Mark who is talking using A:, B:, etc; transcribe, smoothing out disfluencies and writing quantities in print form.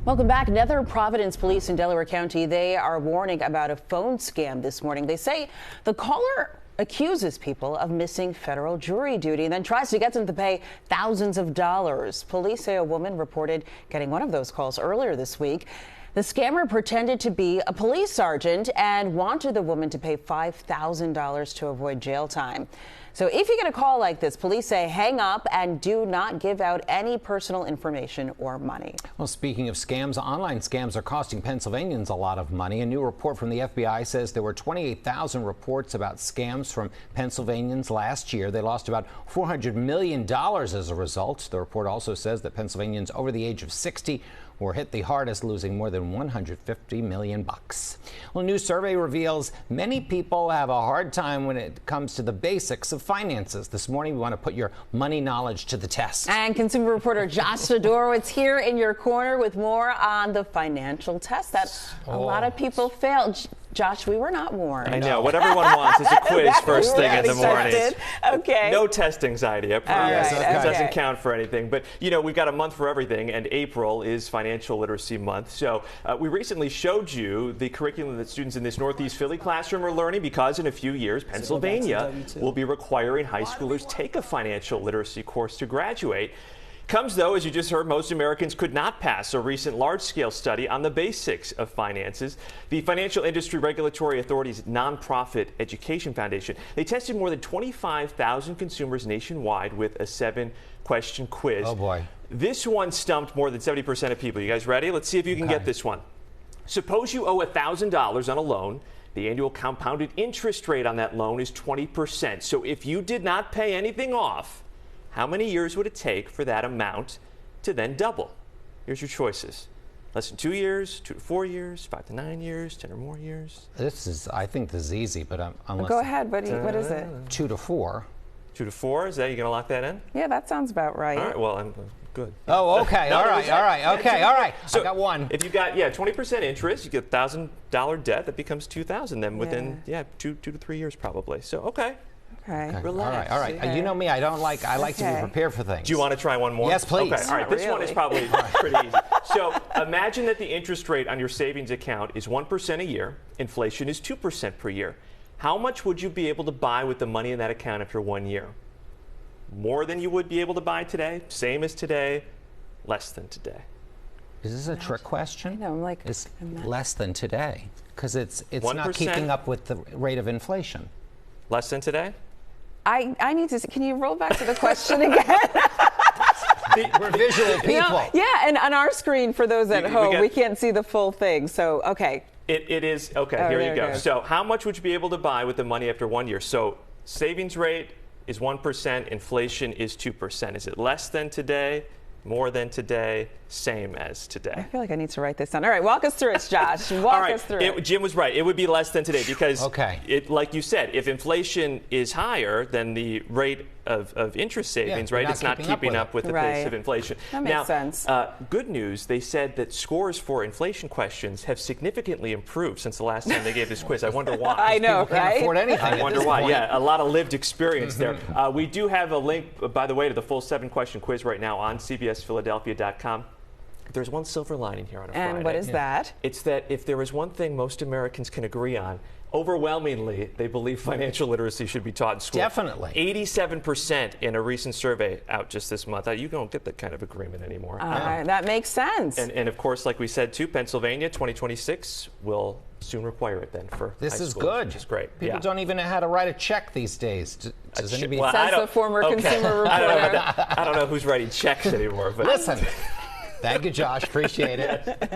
A: Welcome back. Another Providence police in Delaware County, they are warning about a phone scam this morning. They say the caller accuses people of missing federal jury duty and then tries to get them to pay thousands of dollars. Police say a woman reported getting one of those calls earlier this week. The scammer pretended to be a police sergeant and wanted the woman to pay $5,000 to avoid jail time. So if you get a call like this, police say hang up and do not give out any personal information or money.
B: Well, speaking of scams, online scams are costing Pennsylvanians a lot of money. A new report from the FBI says there were 28,000 reports about scams from Pennsylvanians last year. They lost about $400 million as a result. The report also says that Pennsylvanians over the age of 60 were hit the hardest, losing more than $150 million. Well, a new survey reveals many people have a hard time when it comes to the basics of finances. This morning, we want to put your money knowledge to the test.
A: And consumer reporter Josh Sidorowicz here in your corner with more on the financial test that a lot of people failed. Josh, we were not warned.
C: I know. What everyone wants is a quiz first thing in the morning.
A: Okay.
C: No test anxiety, I promise.
A: Right,
C: It doesn't count for anything. But, you know, we've got a month for everything, and April is Financial Literacy Month. So we recently showed you the curriculum that students in this Northeast Philly classroom are learning because in a few years, Pennsylvania will be requiring high schoolers take a financial literacy course to graduate. Comes, though, as you just heard, most Americans could not pass a recent large-scale study on the basics of finances. The Financial Industry Regulatory Authority's nonprofit education foundation, they tested more than 25,000 consumers nationwide with a 7-question quiz.
B: Oh, boy.
C: This one stumped more than 70% of people. You guys ready? Let's see if you can get this one. Suppose you owe $1,000 on a loan. The annual compounded interest rate on that loan is 20%. So if you did not pay anything off, how many years would it take for that amount to then double? Here's your choices. Less than 2 years, 2 to 4 years, 5 to 9 years, 10 or more years.
B: I think this is easy, but unless.
A: Go ahead, buddy. What is it?
B: 2 to 4.
C: 2 to 4, is that, you gonna lock that in?
A: Yeah, that sounds about right.
C: All right, well, I'm good.
B: Oh, okay. All right.
C: So
B: I got one.
C: If you got, 20% interest, you get $1,000 debt, that becomes $2,000 then within, 2 to 3 years probably. So, okay.
A: Okay.
C: Relax.
B: All right. You know me, I like to be prepared for things.
C: Do you want to try one more?
B: Yes, please.
C: Okay, all right. This one is probably pretty easy. So imagine that the interest rate on your savings account is 1% a year. Inflation is 2% per year. How much would you be able to buy with the money in that account after 1 year? More than you would be able to buy today? Same as today? Less than today?
B: Is this a trick question?
A: No, I'm like.
B: It's less than today because it's
C: 1%?
B: not keeping up with the rate of inflation.
C: Less than today?
A: I need to. Can you roll back to the question again?
B: We're visual people.
A: Yeah, and on our screen, for those at home, we can't see the full thing. So, okay.
C: It is, okay, here you go. So how much would you be able to buy with the money after 1 year? So savings rate is 1%, inflation is 2%. Is it less than today, more than today, same as today?
A: I feel like I need to write this down. All right, walk us through it, Josh. Walk us through it.
C: Jim was right. It would be less than today because,
B: okay.
C: Like you said, if inflation is higher than the rate of interest savings, right, it's not keeping up with the pace of inflation.
A: That makes sense.
C: Good news, they said that scores for inflation questions have significantly improved since the last time they gave this quiz. I wonder why.
A: I know,
B: People can't afford anything.
C: I wonder why. Yeah, a lot of lived experience there. We do have a link, by the way, to the full 7-question quiz right now on CBSPhiladelphia.com. There's one silver lining here on a Friday.
A: And what is that?
C: It's that if there is one thing most Americans can agree on, overwhelmingly, they believe financial literacy should be taught in school.
B: Definitely.
C: 87% in a recent survey out just this month. You don't get that kind of agreement anymore.
A: That makes sense.
C: And of course, like we said, too, Pennsylvania, 2026 will soon require it then for
B: This
C: high
B: is
C: school,
B: good.
C: which is great.
B: People don't even know how to write a check these days. Does anybody?
C: Well,
A: Says the former consumer reporter.
C: I don't know who's writing checks anymore. But
B: Listen. Thank you, Josh. Appreciate it.